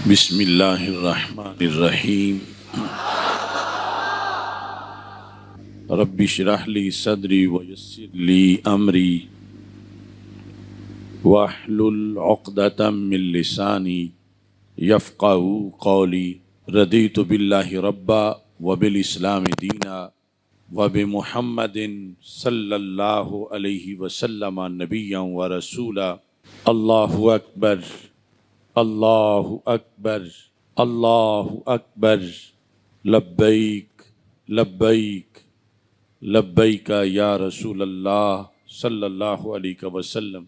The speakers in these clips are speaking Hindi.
बिस्मिल्लाहिर्रहमानिर्रहीम। रब्बि इश्रह ली सदरी व यस्सिर ली अमरी वहलुल उक़दतम मिन लिसानी यफ़क़हू क़ौली। रदीतु बिल्लाहि रब्बा व बिल इस्लामि दीना व बि मुहम्मदिन सल्लल्लाहु अलैहि वसल्लम नबिय्यन व रसूला। अल्लाहु अकबर, अल्लाहु अकबर, अल्लाहु अकबर। लब्बैक लब्बैक लब्बैक या रसूल अल्लाह सल्लल्लाहु अलैहि वसल्लम।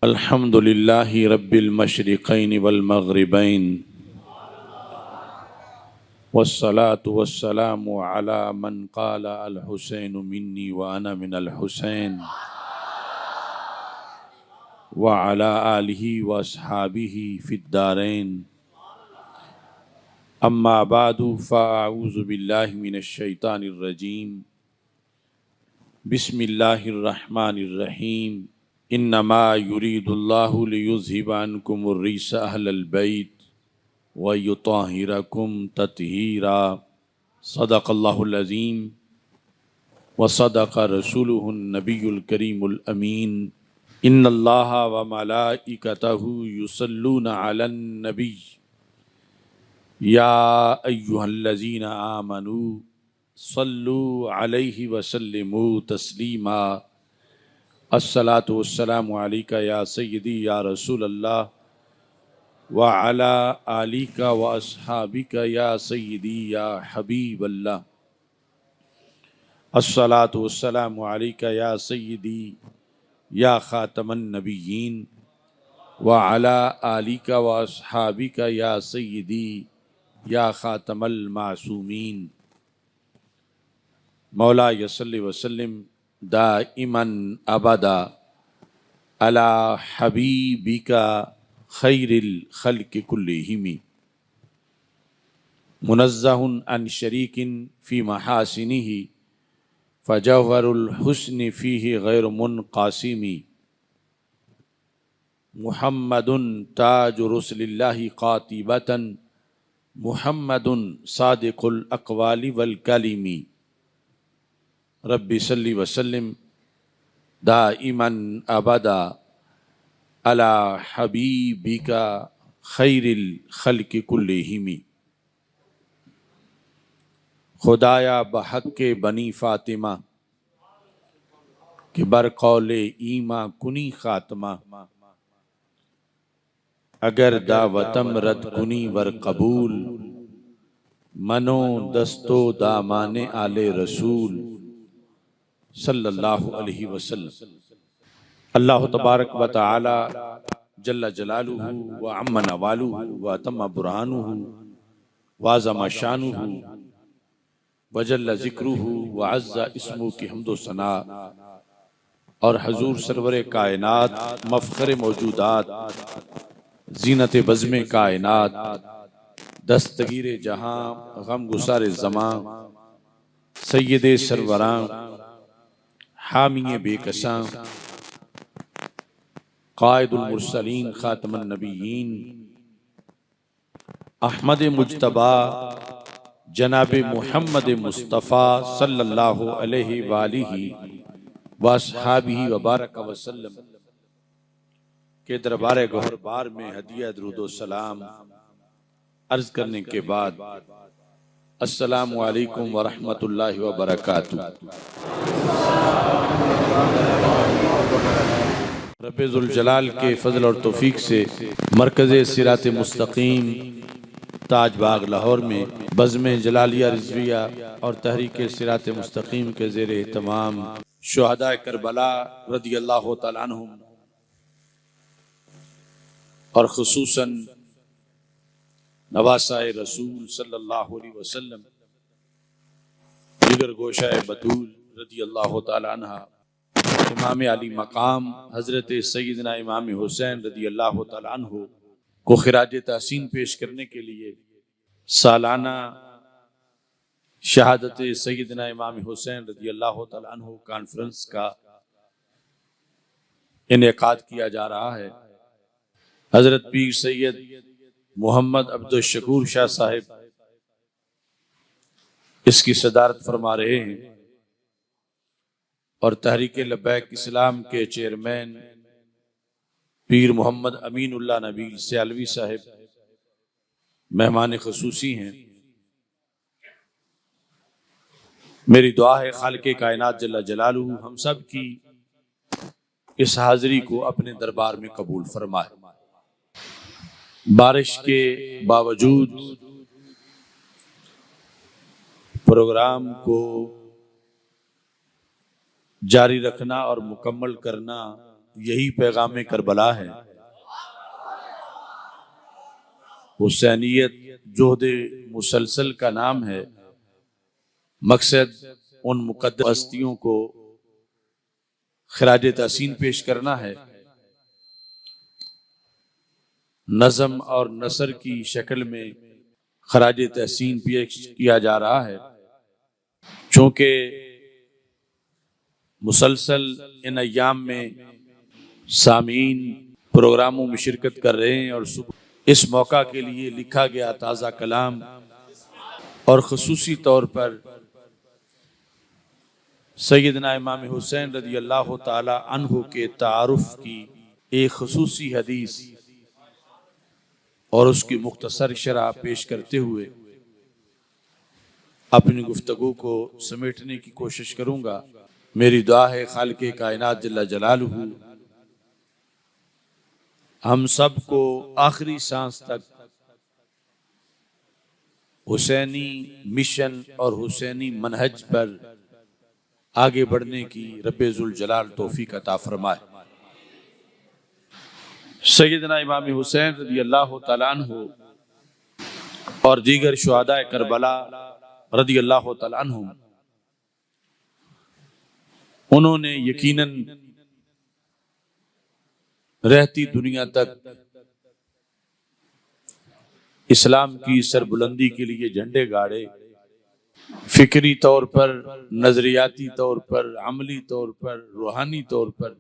अल्हम्दुलिल्लाहि रब्बिल मशरिक़ैन वल मग़रिबैन वस्सलातु वस्सलामु अला मन क़ाला अल हुसैन मिन्नी व अना मिनल हुसैन व अला आलिहि व अस्हाबिहि फ़िद्दारैन। अम्मा बादु फ़अऊज़ु बिल्लाहि मिनश शैतानिर रजीम। बिस्मिल्लाहिर्रहमानिर्रहीम। इन्नमा युरीदुल्लाहु लियुज़हिबा अन्कुमुर रिज्स अहलल बैत व युत्तहिरकुम तत्हीरा। सदक़ल्लाहुल अज़ीम व सदक़ रसूलुहुन नबियुल करीमुल अमीन। इन्नल्लाहा व मलाइकतहु युसल्लूना अलन नबी या अय्युहल्लज़ीना आमनू सल्लू अलैहि वसल्लिमू तस्लीमा। अस्सलातु वस्सलामु अलैका या सय्यदी या रसूल अल्लाह व अला आलिका व अस्हाबिका या सय्यदी या हबीब अल्लाह। अस्सलातु वस्सलामु अलैका या सय्यदी या खातमन नबिय्यीन व अला आलिका व अस्हाबिका या सय्यदी या खातमल मासूमीन। मौला यसल्लि वसल्लिम दाइमन अबदा अला हबीबिका खैरिल खल्क़ि कुल्लिहिम। मुनज़्ज़हुन अन शरीकिन फ़ी महासिनिही फ़जौहरुल हुस्नि फ़ीहि गैर मुनक़ासिमी। मुहम्मदुन ताजु रुसुलिल्लाहि क़ातिबतन मुहम्मदुन सादिक़ुल अक़वालि वल कलिमी। रब्बि सल्लि वसल्लिम दाइमन अबदा अला हबीबिका खैरिल खल्क़ि कुल्लिहिम। खुदाया बहक़्क़े बनी फ़ातिमा के बरक़ौले ईमा कुनी ख़ात्मा। अगर दावतम रद कुनी वर कबूल मनो दस्तो दामाने आले रसूल सल्लल्लाहु अलैहि वसल्लम। अल्लाह तबारक व तआला जल्ल जलालुहु व अम्मा नवालुहु व तम्मा बुरहानुहु व अज़्ज़मा शानुहु व जल्ल ज़िक्रुहु व अज़्ज़ा इस्मुहु की हम्दो सना और हजूर सरवर कायनात मफ़ख़र मौजूदात ज़ीनत बज़्म कायनात दस्तगीर जहां गम गुसार ज़मां सय्यदे सरवरां हामिये बेकसां क़ाइदुल मुरसलीन ख़ातमुन नबिय्यीन अहमद मुज्तबा जनाब मुहम्मद मुस्तफ़ा सल्लल्लाहु अलैहि वालिहि वस्हाबिहि व बारक वसल्लम के दरबार गौहर बार में हदिया दुरूद व सलाम अर्ज करने के बाद अस्सलामु अलैकुम व रहमतुल्लाहि व बरकातुहू। रब्बे ज़ुल जलाल के फजल और तौफीक से मरकज़े सिरात मुस्तकीम ताजबाग लाहौर में बज़्म जलालिया रिज़विया और तहरीक सिरात मुस्तकीम के ज़ेर एहतमाम शुहदाए करबला रदियल्लाहु तआला अन्हुम और खुसूसन नवासाए रसूल सल्लल्लाहु अलैहि वसल्लम जिगर गोशाए बतूल रदियल्लाहु तआला अन्हा इमाम अली मकाम हज़रत सय्यदना इमाम हुसैन रदियल्लाहु तआला अन्हु को खिराज तहसीन पेश करने के लिए सालाना शहादत सय्यदना इमाम हुसैन रदियल्लाहु तआला अन्हु कॉन्फ्रेंस का इनेकाद किया जा रहा है। हज़रत पीर सैयद मोहम्मद अब्दुल शकूर शाह साहिब इसकी सदारत फरमा रहे हैं और तहरीक लब्बैक इस्लाम के चेयरमैन पीर मोहम्मद अमीनुल्लाह नबील सियालवी साहिब मेहमान खसूसी हैं। मेरी दुआ है खालिक़े कायनात जल्ला जलालुहु हम सब की इस हाजिरी को अपने दरबार में कबूल फरमाए। बारिश के बावजूद प्रोग्राम को जारी रखना और मुकम्मल करना यही पैगाम करबला है। हुसैनियत जोहदे मुसलसल का नाम है। मकसद उन मुक़द्दस हस्तियों को खिराज तहसीन पेश करना है। नज़म और नसर की शक्ल में खराज तहसीन पेश किया जा रहा है। चूँकि मुसलसल इन अय्याम में सामीन प्रोग्रामों में शिरकत कर रहे हैं और इस मौका के लिए लिखा गया ताज़ा कलाम और ख़ुसूसी तौर पर सैयदना इमाम हुसैन रज़ी अल्लाह ताला अन्हु के तारुफ की एक ख़ुसूसी हदीस और उसकी मुख्तसर शरह पेश करते हुए अपनी गुफ्तगू को समेटने की कोशिश करूँगा। मेरी दुआ है खालिक़े कायनात जल्ला जलालुहु हम सब को आखिरी सांस तक हुसैनी मिशन और हुसैनी मनहज पर आगे बढ़ने की रब्बे जुल जलाल तौफीक अता फरमाए। सैयदना इमाम हुसैन रज़ी अल्लाह तआला अन्हु और दीगर शुहदाए करबला रज़ी अल्लाह तआला अन्हुम उन्होंने यकीनन रहती दुनिया तक इस्लाम की सरबुलंदी के लिए झंडे गाड़े। फिक्री तौर पर, नजरियाती तौर पर, अमली तौर पर, रूहानी तौर पर,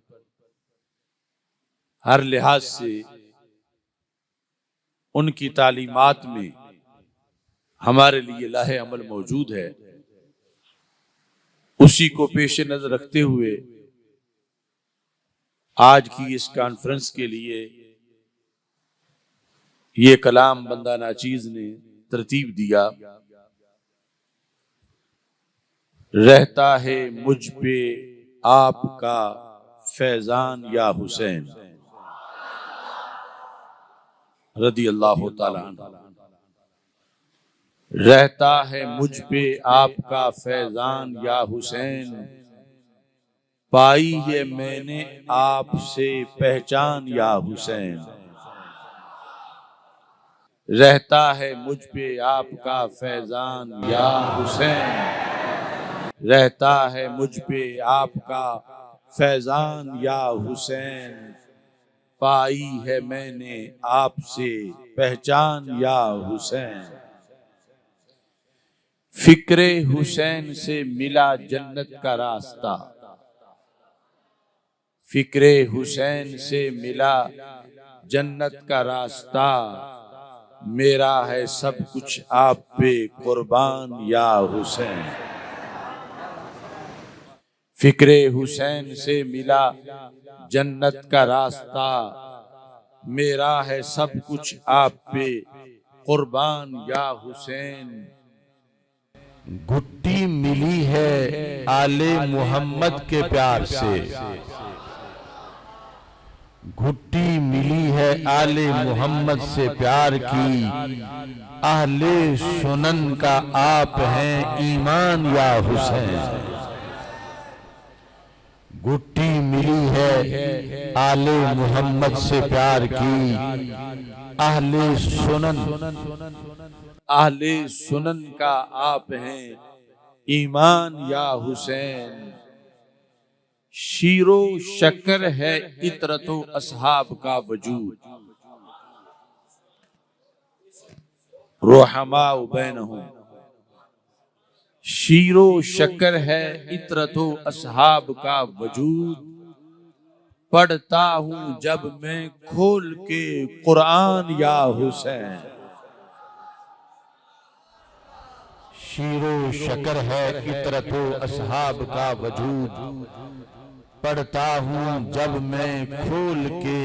हर लिहाज से उनकी तालीमात में हमारे लिए लाहे अमल मौजूद है। उसी को पेश नजर रखते हुए आज की इस कॉन्फ्रेंस के लिए ये कलाम बंदा नाचीज ने तरतीब दिया। रहता है मुझ पे आपका फैजान या हुसैन रज़ी अल्लाह ताला अन्हु। रहता है मुझ पे आपका फैजान या हुसैन, पाई है मैंने आपसे पहचान या हुसैन। रहता है मुझ पे आपका फैजान या हुसैन, रहता है मुझ पे आपका फैजान या हुसैन, पाई है मैंने आपसे पहचान या हुसैन। फिक्रे हुसैन से मिला जन्नत का रास्ता, फिक्रे हुसैन से मिला जन्नत का रास्ता, मेरा है सब कुछ आप पे कुर्बान या हुसैन। फिक्रे हुसैन से मिला जन्नत का रास्ता, मेरा है सब कुछ आप पे कुर्बान या हुसैन। घुट्टी मिली है आले मोहम्मद के प्यार से, घुट्टी मिली है आले मोहम्मद से प्यार की, आहले सुनन का आप हैं ईमान या हुसैन। घुट्टी मिली है आले मोहम्मद से प्यार की, आहले सुनन का आप हैं ईमान या हुसैन। शीरो शक्कर है इतरतो असहाब का वजूद, रुहमा बैनहुम। शीरो शक्कर है इतरतो असहाब का वजूद, पढ़ता हूं जब मैं खोल के कुरान या हुसैन। शीरो शकर है इतरतो असहाब का वजूद, पढ़ता हूं जब मैं खोल के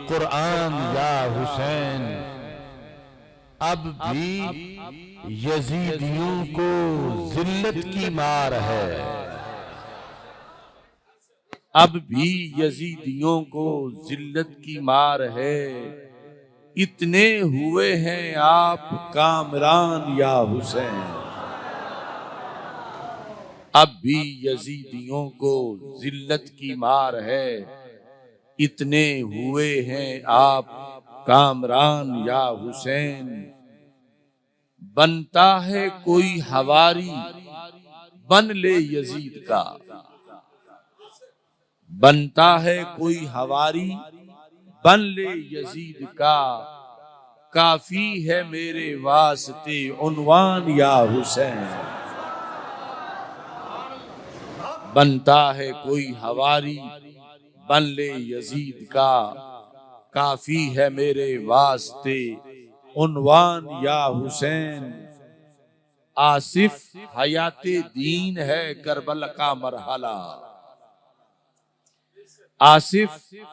कुरान या हुसैन। अब भी यजीदियों को जिल्लत की मार है, अब भी यजीदियों को जिल्लत की मार है। इतने हुए हैं आप कामरान या हुसैन। अब भी यजीदियों को जिल्लत की मार है। इतने हुए हैं आप कामरान या हुसैन। बनता है कोई हवारी बन ले यजीद का, बनता है कोई हवारी बन ले यजीद का। काफी है मेरे वास्ते उन्वान या हुसैन। बनता है कोई हवारी बन ले यजीद का। काफी है मेरे वास्ते उन्वान या हुसैन। आसिफ हयाते दीन है करबला का मरहला, आसिफ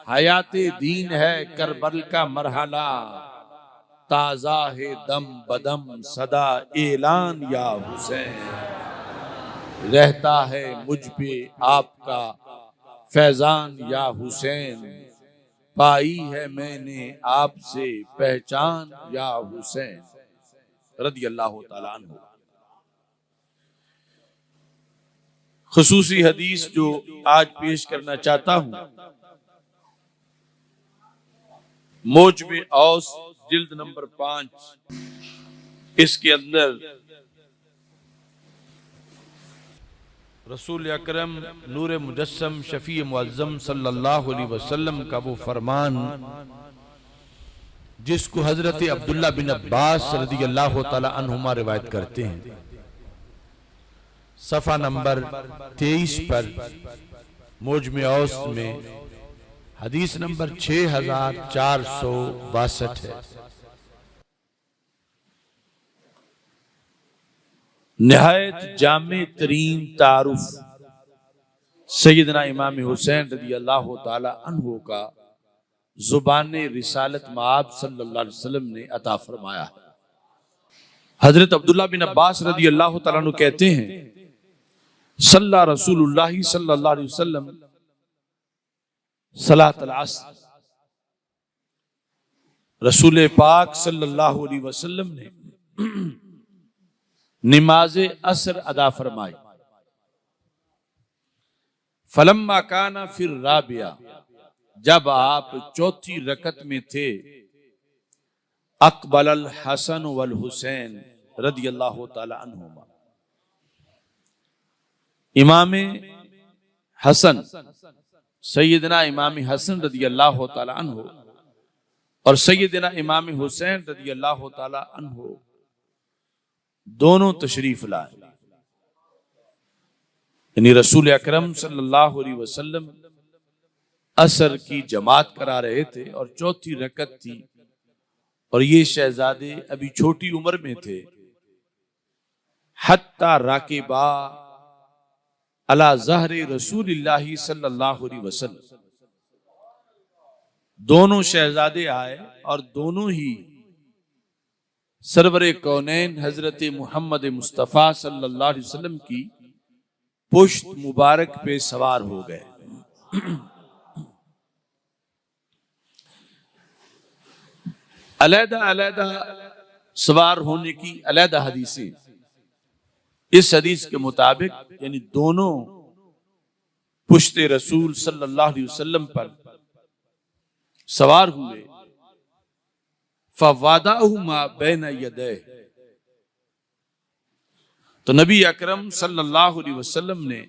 हयाते दीन है करबल का मरहला। ताजा है दम बदम सदा ऐलान या हुसैन। रहता है मुझ पे आपका फैजान या हुसैन। पाई है मैंने आपसे पहचान या हुसैन रदी अल्लाह तआला अन्हु। खुसूसी हदीस जो आज पेश करना चाहता हूं, मौज में औस जिल्द नंबर 5, इसके अंदर रसूल अकरम नूर मुजस्सम शफी मुअज्जम सल्लल्लाहु अलैहि वसल्लम का वो फरमान जिसको हजरत अब्दुल्ला बिन अब्बास रज़ी अल्लाह तआला अन्हुमा रिवायत करते हैं, सफ़ा नंबर 23 पर मौज में औस में हदीस नंबर 6462 है। निहायत जामे तरीन तारुफ सैयदना इमाम हुसैन रज़ी अल्लाह तआला अन्हु का जुबान रिसालत माब सल्लल्लाहु अलैहि वसल्लम ने अता फरमाया है। हजरत अब्दुल्ला बिन अब्बास रज़ी अल्लाह तआला अन्हु कहते हैं, सल्ला रसूलुल्लाह सल्लल्लाहु अलैहि वसल्लम सलातल अस्र, रसूल पाक सल्लल्लाहु अलैहि वसल्लम ने नमाज असर अदा फरमाई। फलम्मा काना फिर राबिया, जब आप चौथी रकत में थे, अकबल हसन वल हुसैन रदी अल्लाह तआला अन्हुमा, इमाम हसन सैयदना इमाम हसन रदी अल्लाह तआला अन्हु और सैयदना इमाम हुसैन रदी अल्लाह तआला अन्हु दोनों तशरीफ लाए। यानी रसूल अकरम सल्लल्लाहु अलैहि वसल्लम असर की जमात करा रहे थे और चौथी रकत थी और ये शहजादे अभी छोटी उम्र में थे। हत्ता राकिबा अला ज़हरे रसूलिल्लाहि सल्लल्लाहु अलैहि वसल्लम, दोनों शहजादे आए और दोनों ही सरवरे कौनैन हजरत मोहम्मद मुस्तफ़ा सल्लल्लाहु अलैहि वसल्लम की पुश्त मुबारक पे सवार हो गए। अलहदा अलहदा सवार होने की अलहदा हदीसें। इस हदीस के मुताबिक यानी दोनों पुश्ते रसूल सल्लल्लाहु अलैहि वसल्लम पर सवार हुए। फवादाहुमा बैन यदैह, तो नबी अकरम सल्लल्लाहु अलैहि वसल्लम ने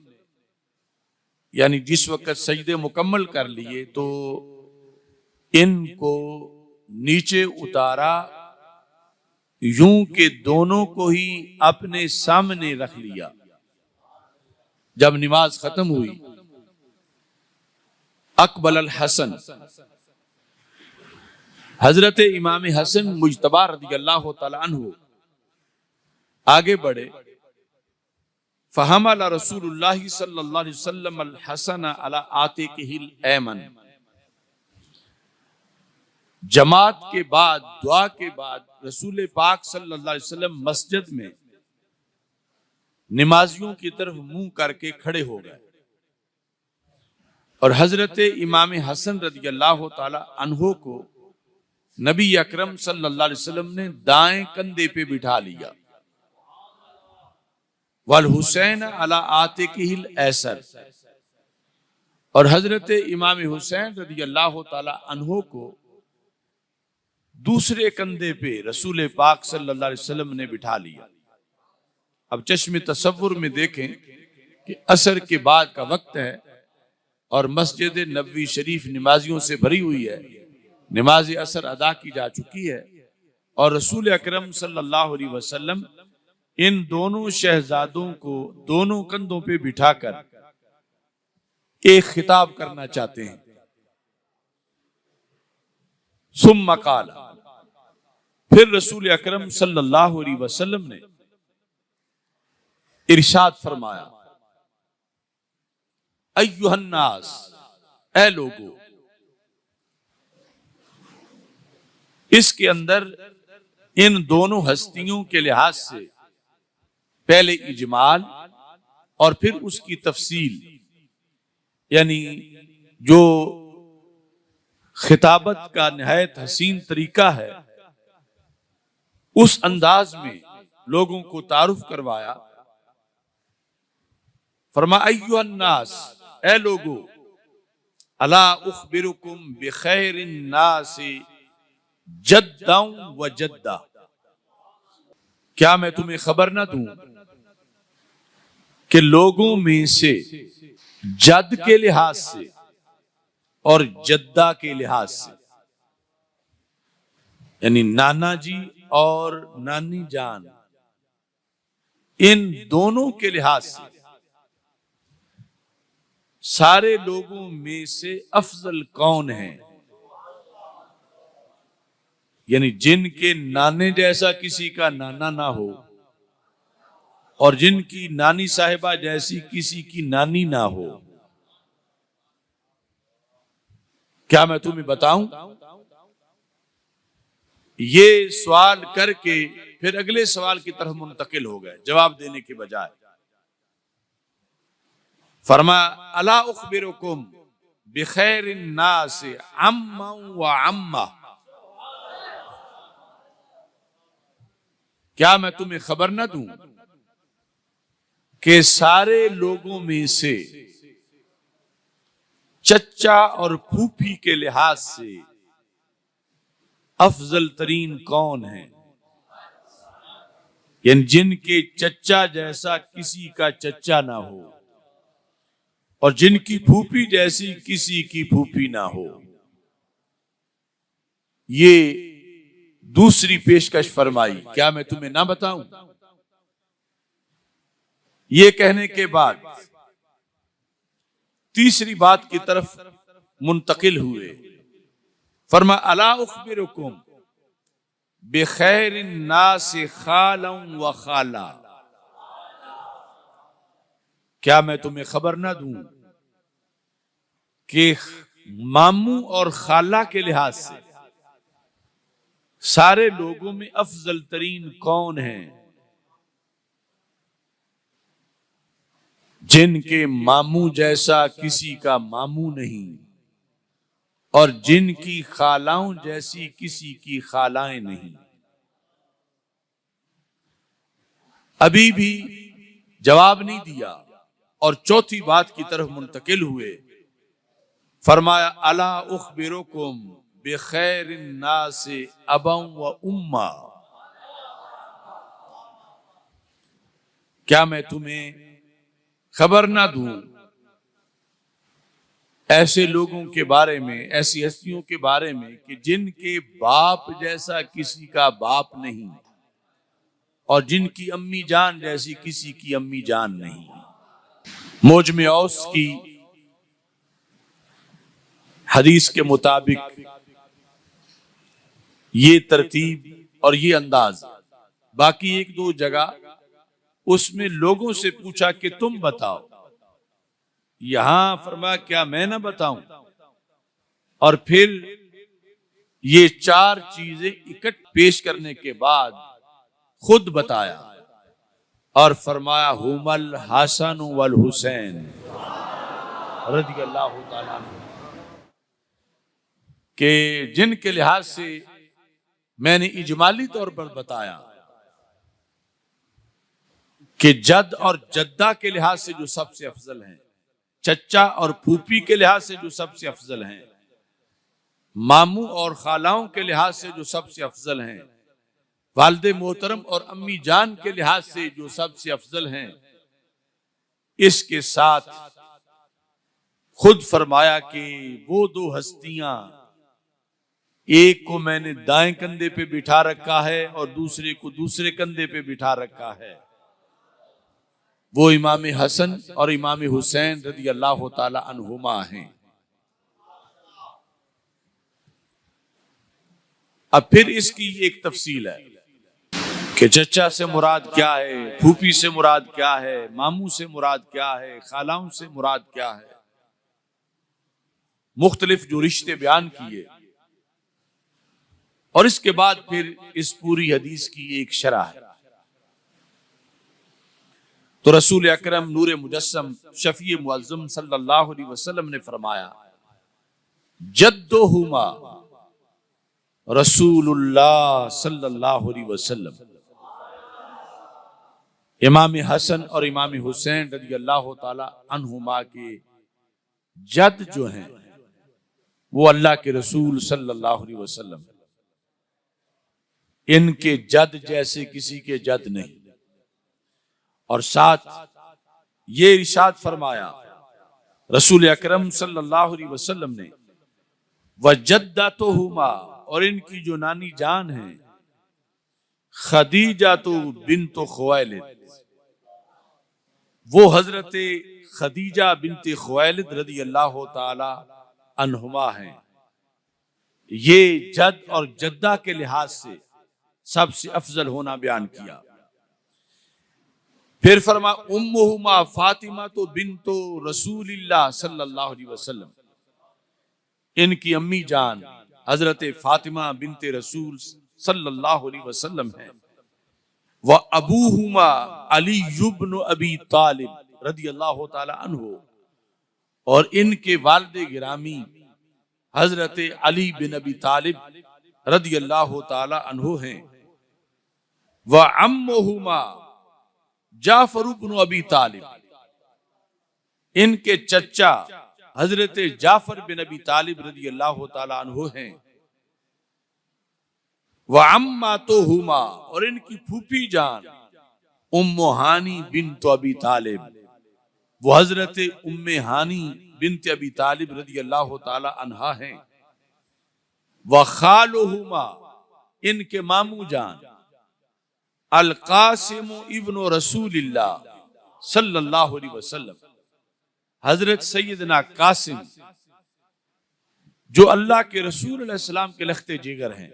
यानी जिस वक्त सजदे मुकम्मल कर लिए तो इनको नीचे उतारा, यूं के दोनों को ही अपने सामने रख लिया। जब नमाज खत्म हुई अकबल अल हसन, हजरत इमाम हसन मुजतबा रदियल्लाहु ताला अन्हु आगे बढ़े। फहमल रसूलुल्लाह सल्लल्लाहु अलैहि वसल्लम अल हसन अला आतिकिहिल ऐमन। जमात के बाद, दुआ के बाद रसूल पाक सल्लल्लाहु अलैहि वसल्लम मस्जिद में नमाजियों की तरफ मुंह करके खड़े हो गए और हजरत इमाम हसन रदियल्लाहु ताला अन्हो को नबी अकरम सल्लल्लाहु अलैहि वसल्लम ने दाएं कंधे पे बिठा लिया। वल हुसैन अला आतिकिहिल ऐसर, और हजरत इमाम हुसैन रदियल्लाहु ताला अन्हो को दूसरे कंधे पे रसूल पाक सल्लल्लाहु अलैहि वसल्लम ने बिठा लिया। अब चश्मे तसव्वुर में देखें कि असर के बाद का वक्त है और मस्जिद नबवी शरीफ नमाजियों से भरी हुई है। नमाज असर अदा की जा चुकी है और रसूल अकरम सल्लल्लाहु अलैहि वसल्लम इन दोनों शहजादों को दोनों कंधों पे बिठाकर एक खिताब करना चाहते हैं। सुम्मा काला, फिर रसूल अकरम सल्लल्लाहु अलैहि वसल्लम ने इरशाद फरमाया, अय्युहन्नास, ऐ लोगो। इसके अंदर इन दोनों हस्तियों के लिहाज से पहले इजमाल और फिर उसकी तफसील, यानी जो खिताबत का निहायत हसीन तरीका है उस अंदाज में लोगों को तारुफ करवाया। फरमा अय्युहन्नास, ऐ लोगो, अला उखबिरुकुम बिखैरिन नासी जद्दन व जद्दा, क्या मैं तुम्हें खबर ना दूं कि लोगों में से जद के लिहाज से और जद्दा के लिहाज से, यानी नाना जी और नानी जान, इन दोनों के लिहाज से सारे लोगों में से अफजल कौन है, यानी जिनके नाने जैसा किसी का नाना ना हो और जिनकी नानी साहिबा जैसी किसी की नानी ना हो, क्या मैं तुम्हें बताऊं? ये सवाल करके फिर अगले सवाल की तरफ मुंतकिल हो गए जवाब देने के बजाय। फरमा अला उखबिरुकुम बिखैरिन नास अम्मा व अम्मा, क्या मैं तुम्हें खबर ना दूं कि सारे लोगों में से चच्चा और फूफी के लिहाज से अफजल तरीन कौन है, यानी जिनके चच्चा जैसा किसी का चच्चा ना हो और जिनकी फूफी जैसी किसी की फूफी ना हो। ये दूसरी पेशकश फरमाई, क्या मैं तुम्हें ना बताऊं? ये कहने के बाद तीसरी बात की तरफ मुंतकिल हुए। फरमा अला उखबिरुकुम बिखैरिन नास खालन व खाला, क्या मैं तुम्हें खबर ना दूं कि मामू और खाला के लिहाज से सारे लोगों में अफजल तरीन कौन है, जिनके मामू जैसा किसी का मामू नहीं और जिनकी खालाओं जैसी किसी की खालाएं नहीं। अभी भी जवाब नहीं दिया और चौथी बात की तरफ मुंतकिल हुए। फरमाया अला उखबिरुकुम बिखैरिन नास अबा व उम्मा, क्या मैं तुम्हें खबर ना दूं ऐसे लोगों के बारे में, ऐसी हस्तियों के बारे में कि जिनके बाप जैसा किसी का बाप नहीं और जिनकी अम्मी जान जैसी किसी की अम्मी जान नहीं। मौजम औस की हदीस के मुताबिक ये तरतीब और ये अंदाज। बाकी एक दो जगह उसमें लोगों से पूछा कि तुम बताओ, यहां फरमाया क्या मैं ना बताऊं? और फिर ये चार चीजें इकट्ठ पेश करने के बाद खुद बताया और फरमाया हुमल हसन वल हुसैन रज़ियल्लाहु ताला अन्हु, के जिनके लिहाज से मैंने इजमाली तौर पर बताया कि जद और जद्दा के लिहाज से जो सबसे अफजल हैं, चच्चा और फूफी के लिहाज से जो सबसे अफजल हैं, मामू और खालाओं के लिहाज से जो सबसे अफजल हैं, वालिद मोहतरम और अम्मी जान के लिहाज से जो सबसे अफजल हैं, इसके साथ खुद फरमाया कि वो दो हस्तियां, एक को मैंने दाएं कंधे पे बिठा रखा है और दूसरे को दूसरे कंधे पे बिठा रखा है, वो इमाम हसन और इमाम हुसैन रज़ियल्लाहु ताला अन्हुमा हैं। अब फिर इसकी एक तफसील है कि चचा से मुराद क्या है, फूफी से मुराद क्या है, मामू से मुराद क्या है, खालाओं से मुराद क्या है। मुख्तलिफ जो रिश्ते बयान किए और इसके बाद फिर इस पूरी हदीस की एक शरह है। तो रसूल अकरम नूर मुजस्सम शफी मुअज़्ज़म सल्लल्लाहु अलैहि वसल्लम ने फरमाया, जद्दुहुमा रसूलुल्लाह सल्लल्लाहु अलैहि वसल्लम, इमाम हसन और इमाम हुसैन रज़ियल्लाहु ताला अन्हुमा के जद जो हैं वो अल्लाह के रसूल सल्लल्लाहु अलैहि वसल्लम, इनके जद जैसे किसी के जद नहीं। और साथ ये इरशाद फरमाया रसूल अकरम सल्लल्लाहु अलैहि वसल्लम ने, वजद्दतुहुमा, और इनकी जो नानी जान है, खदीजा तो बिन्त खुवैलिद, वो हजरत खदीजा बिन्त खुवैलिद रज़ियल्लाहु ताला अन्हुमा हैं। ये जद और जद्दा के लिहाज से सबसे अफजल होना बयान किया। फिर फरमा उम्मुहुमा फातिमा तो बिन्तो रसूलिल्लाह सल्लल्लाहु अलैहि वसल्लम, इनकी अम्मी जान हजरत फातिमा बिन्ते रसूल सल्लल्लाहु अलैहि वसल्लम है। व अबूहुमा अली इब्न अबी तालिब रज़ियल्लाहु ताला अन्हु, और इनके वालिद गिरामी हजरत अली बिन अबी तालिब रज़ियल्लाहु ताला अन्हु हैं। व अम्मुहुमा जाफर इब्न अबी तालिब, इनके चचा हजरत जाफर बिन अबी तालिब रज़ियल्लाहु ताला अन्हु हैं। व अम्मातुहुमा, और इनकी फूफी जान उम्मु हानी बिन्त अबी तालिब, वो हजरत उम्मे हानी बिन्त अबी तालिब रज़ियल्लाहु ताला अन्हा हैं। व खालुहुमा, इनके मामू जान अल कासिम इब्न रसूलिल्लाह सल्लल्लाहु अलैहि वसल्लम, हजरत सैयदना कासिम जो अल्लाह के रसूल अलैहि सलाम के लख्ते जिगर हैं,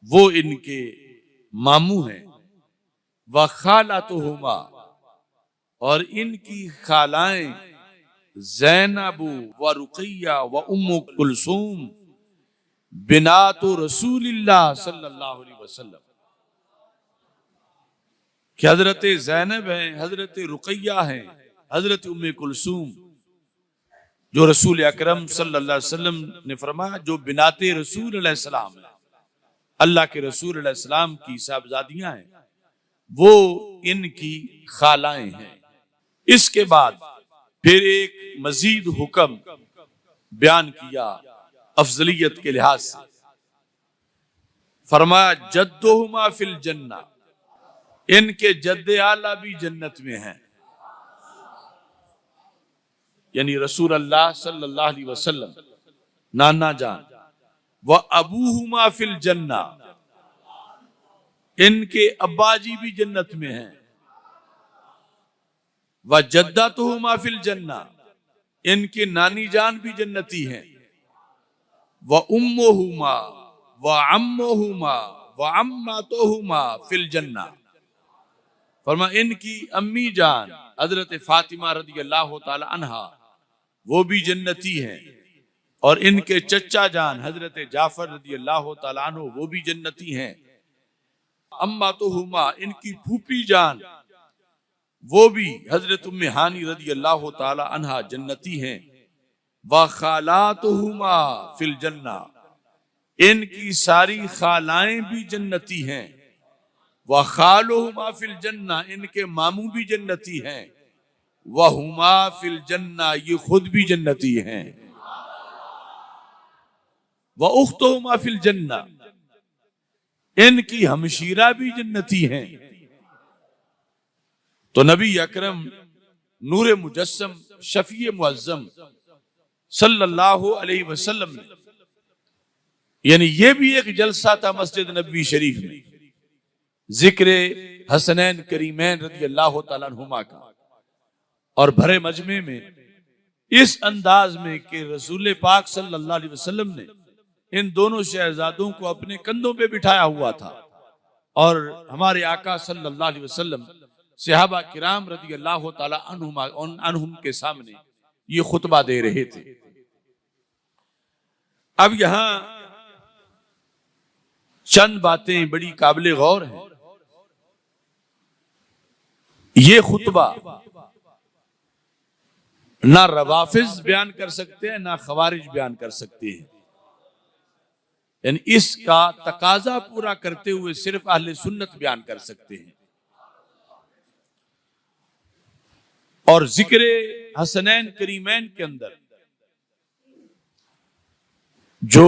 वो इनके मामू हैं। व खालातुहुमा, और इनकी खालाएं ज़ैनब व रुक़ैया व उम्मु कुलसूम बिनातु रसूलिल्लाह सल्लल्लाहु अलैहि वसल्लम, कि हजरत ज़ैनब हैं, हजरत रुक़ैया हैं, हजरत उम्मे कुलसूम, जो रसूल अकरम सल्लल्लाहु अलैहि वसल्लम ने फरमाया जो बिनाते रसूल अलैहि सलाम है, अल्लाह के रसूल अलैहि सलाम की साहबजादियां हैं, वो इनकी खालाएं हैं। इसके बाद फिर एक मजीद हुक्म बयान किया अफजलियत के लिहाज से। फरमाया जद्दुहुमा फिल जन्ना, इनके जद्दे आला भी जन्नत में हैं, यानी रसूल अल्लाह सल्लल्लाहु अलैहि वसल्लम नाना जान। व अबूहुमा फिल जन्ना, इनके अब्बा जी भी जन्नत में हैं। व जद्दतुहुमा फिल जन्ना, इनके नानी जान भी जन्नती हैं। व उम्मुहुमा व अम्मुहुमा व अम्मातुहुमा फिल जन्ना। फरमा इनकी अम्मी जान हजरत फातिमा रदी अल्लाह ताला अन्हा वो भी जन्नती हैं, और इनके चचा जान हजरत जाफर रदी अल्लाह ताला अन्हु वो भी जन्नती हैं। अम्मातुहुमा इनकी फूफी जान वो भी हजरत उम्मे हानी रदी अल्लाह ताला अन्हा जन्नती हैं। व खालातुहुमा फिल जन्ना इनकी सारी खालाएं भी जन्नती हैं। व खालुहुमा फिल जन्ना इनके मामू भी जन्नती हैं। व हुमा फिल जन्ना ये खुद भी जन्नती हैं। व उख्तुहुमा फिल जन्ना इनकी हमशीरा भी जन्नती हैं। तो नबी अकरम नूरे मुजस्सम शफी मुअज्जम सल्लल्लाहु अलैहि वसल्लम ने, यानी ये भी एक जलसा था मस्जिद नबवी शरीफ में, जिक्र हसनैन करीमैन रज़ी अल्लाह तआला अन्हुमा का, और भरे मजमे में इस अंदाज में कि रसूल पाक सल्लल्लाहु अलैहि वसल्लम ने इन दोनों शहजादों को अपने कंधों पे बिठाया हुआ था, और हमारे आका सल्लल्लाहु अलैहि वसल्लम सहाबा किराम रज़ी अल्लाह तआला अन्हुम के सामने ये खुतबा दे रहे थे। अब यहां चंद बातें बड़ी काबिल गौर हैं। ये खुतबा ना रवाफिज बयान कर सकते हैं ना खवारिज बयान कर सकते हैं, यानी इसका तकाजा पूरा करते हुए सिर्फ अहले सुन्नत बयान कर सकते हैं। और जिक्र हसनैन करीमैन के अंदर जो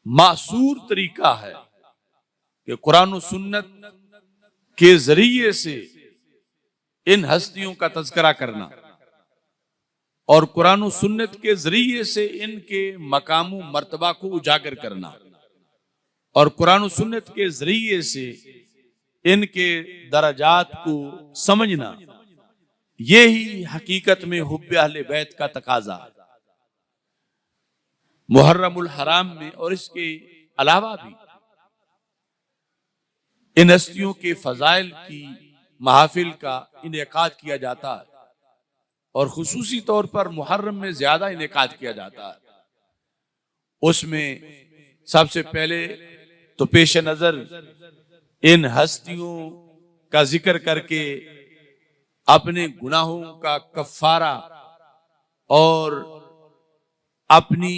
मासूर तरीका है कि कुरान और सुन्नत के जरिए से इन हस्तियों का तज़किरा करना और कुरान और सुन्नत के जरिए से इनके मकामो मर्तबा को उजागर करना और कुरान और सुन्नत के जरिए से इनके दराजात को समझना, यही हकीकत में हुब्बे अहले बैत का तकाजा है। मुहर्रमुल हराम में और इसके अलावा भी इन हस्तियों के फजाइल की महफिल का इनेकाद किया जाता है, और खुसूसी तौर पर मुहर्रम में ज्यादा इनेकाद किया जाता है। उसमें सबसे पहले तो पेश नजर इन हस्तियों का जिक्र करके अपने गुनाहों का कफ्फारा और अपनी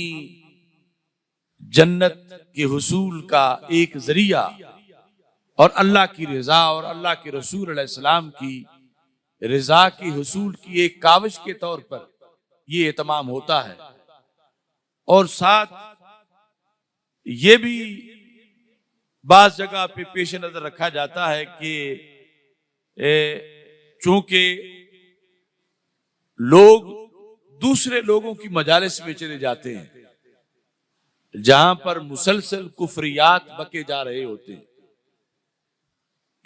जन्नत के हुसूल का एक जरिया और अल्लाह की रजा और अल्लाह के रसूल अलैहिस्सलाम की रजा की हुसूल की एक काविश के तौर पर ये एहतमाम होता है। और साथ ये भी बास जगह पे पेश नजर रखा जाता है कि चूंकि लोग दूसरे लोगों की मजालिस में चले जाते हैं जहां पर मुसलसल कुफरियात बके जा रहे होते हैं,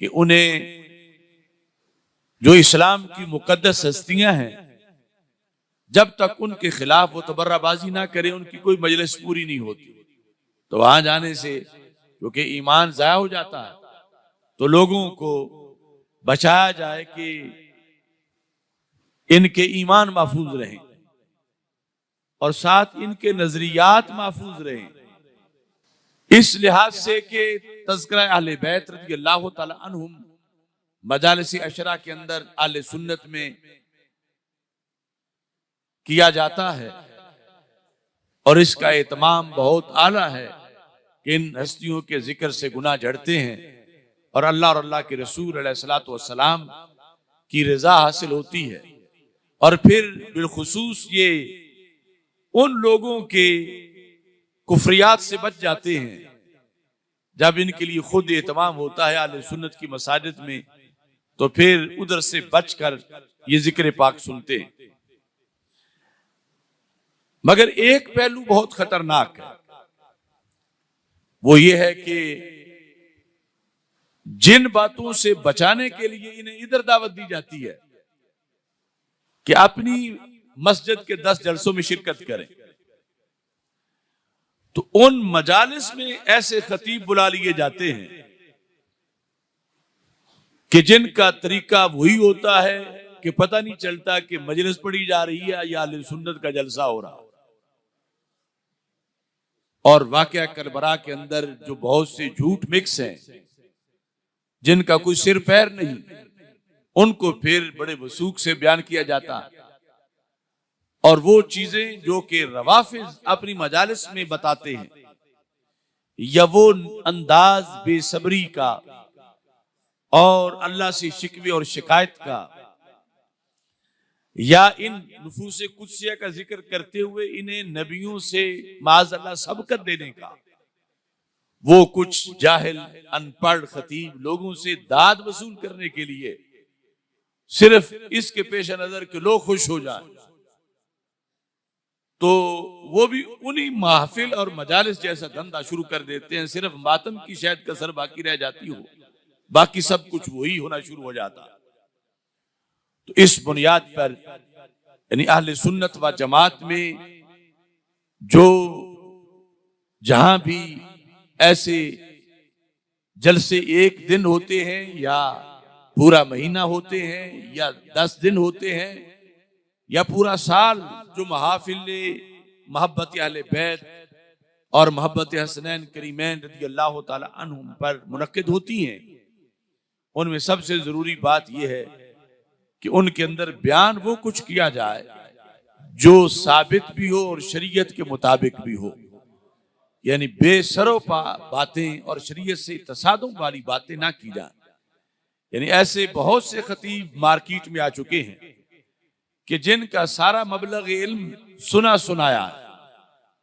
कि उन्हें जो इस्लाम की मुकद्दस हस्तियां हैं जब तक उनके खिलाफ वो तबर्राबाजी ना करे उनकी कोई मजलिस पूरी नहीं होती। तो वहां जाने से क्योंकि ईमान जाया हो जाता है, तो लोगों को बचाया जाए कि इनके ईमान महफूज रहें और साथ इनके नजरियात महफूज रहें, इस लिहाज से कि तज़किरा अहले बैत रज़ी अल्लाह तआला अन्हुम मजालिस अशरा के अंदर अहले सुन्नत में किया जाता है, और इसका एहतमाम बहुत आला है कि इन हस्तियों के जिक्र से गुनाह झड़ते हैं और अल्लाह के रसूल अलैहिस्सलातु वस्सलाम की रजा हासिल होती है। और फिर बिलखुसूस ये उन लोगों के कुफरियात से बच जाते हैं जब इनके लिए खुद एहतमाम होता है अहले सुन्नत की मसाजिद में, तो फिर उधर से बचकर ये जिक्र पाक सुनते हैं। मगर एक पहलू बहुत खतरनाक है, वो ये है कि जिन बातों से बचाने के लिए इन्हें इधर दावत दी जाती है कि अपनी मस्जिद के 10 जलसों में शिरकत करें, तो उन मजालिस में ऐसे खतीब बुला लिए जाते हैं कि जिनका तरीका वही होता है कि पता नहीं चलता कि मजलिस पढ़ी जा रही है या अहले सुन्नत का जलसा हो रहा। और वाकया करबला के अंदर जो बहुत से झूठ मिक्स हैं, जिनका कोई सिर पैर नहीं, उनको फिर बड़े वसूख से बयान किया जाता। और वो चीजें जो कि रवाफिज अपनी मजालिस में बताते हैं, या वो अंदाज बेसब्री का और अल्लाह से शिकवे और शिकायत का, या इन नुफूसे कुदसिया का जिक्र करते हुए इन्हें नबियों से माज़अल्लाह सबकत देने का, वो कुछ जाहिल अनपढ़ खतीब लोगों से दाद वसूल करने के लिए सिर्फ इसके पेश नजर के लोग खुश हो जाएं, तो वो भी उन्हीं महफिल और मजालिस जैसा धंधा शुरू कर देते हैं। सिर्फ मातम की शायद कसर बाकी रह जाती हो, बाकी सब कुछ वही होना शुरू हो जाता। तो इस बुनियाद पर यानी अहले सुन्नत व जमात में जो जहां भी ऐसे जलसे एक दिन होते हैं या पूरा महीना होते हैं या 10 दिन होते हैं या पूरा साल, जो महफिल मोहब्बत अहले बैत और मोहब्बत हसनैन करीमैन रज़ी अल्लाह तआला अन्हुम पर मुनक्किद होती हैं, उनमें सबसे जरूरी बात यह है कि उनके अंदर बयान वो कुछ किया जाए जो साबित भी हो और शरीयत के मुताबिक भी हो, यानी बेसरोपा बातें और शरीयत से तसादुम वाली बातें ना की जाए। यानी ऐसे बहुत से खतीब मार्केट में आ चुके हैं कि जिनका सारा मबलग इल्म सुना सुनाया है,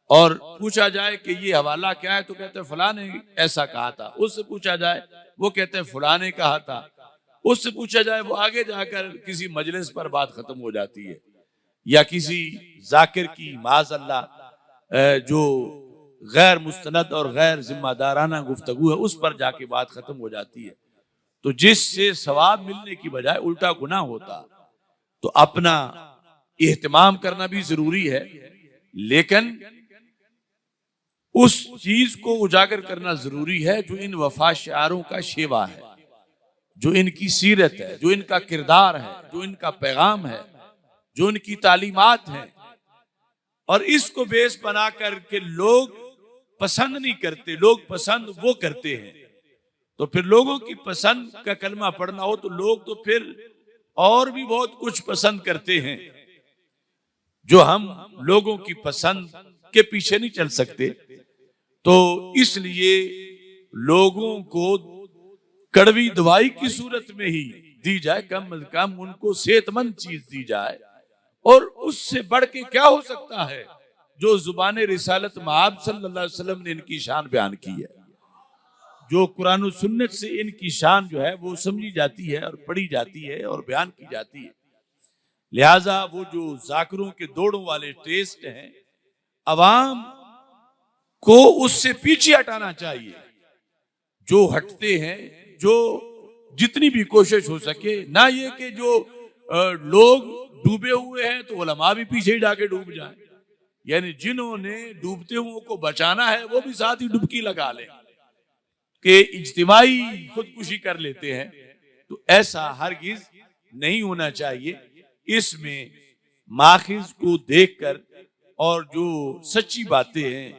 और पूछा जाए कि ये हवाला क्या है तो कहते हैं फलां ने ऐसा कहा था, उससे पूछा जाए वो कहते हैं फलां ने कहा था, उससे पूछा जाए वो आगे जाकर किसी मजलिस पर बात खत्म हो जाती है, या किसी जाकिर की माज़अल्लाह जो गैर मुस्तनद और गैर जिम्मेदाराना गुफ्तगू है उस पर जाके बात खत्म हो जाती है। तो जिससे सवाब मिलने की बजाय उल्टा गुनाह होता, तो अपना एहतमाम करना भी जरूरी है, लेकिन उस चीज को उजागर करना जरूरी है जो इन वफा शारों का शेवा है, जो इनकी सीरत है, जो इनका किरदार है, जो इनका पैगाम है, जो इनकी तालीमात है। और इसको बेस बना करके लोग पसंद नहीं करते, लोग पसंद वो करते हैं। तो फिर लोगों की पसंद का कलमा पढ़ना हो तो लोग तो फिर और भी बहुत कुछ पसंद करते हैं, जो हम लोगों की पसंद के पीछे नहीं चल सकते। तो इसलिए लोगों को कड़वी दवाई की सूरत में ही दी जाए, कम अज कम उनको सेहतमंद चीज दी जाए। और उससे बढ़ के क्या हो सकता है जो जुबान रिसालत मआब सल्लल्लाहु अलैहि वसल्लम ने इनकी शान बयान की है, जो कुरान और सुन्नत से इनकी शान जो है वो समझी जाती है और पढ़ी जाती है और बयान की जाती है। लिहाजा वो जो जाकिरों के दौड़ों वाले टेस्ट हैं, अवाम को उससे पीछे हटाना चाहिए। जो हटते हैं, जो जितनी भी कोशिश हो सके, ना ये कि जो लोग डूबे हुए हैं तो उलमा भी पीछे ही जाके डूब जाए, यानी जिन्होंने डूबते हुओं को बचाना है वो भी साथ ही डुबकी लगा ले कि इज्तिमाई खुदकुशी कर लेते हैं। तो ऐसा हरगिज नहीं होना चाहिए। इसमें माखिज को देखकर और जो सच्ची बातें हैं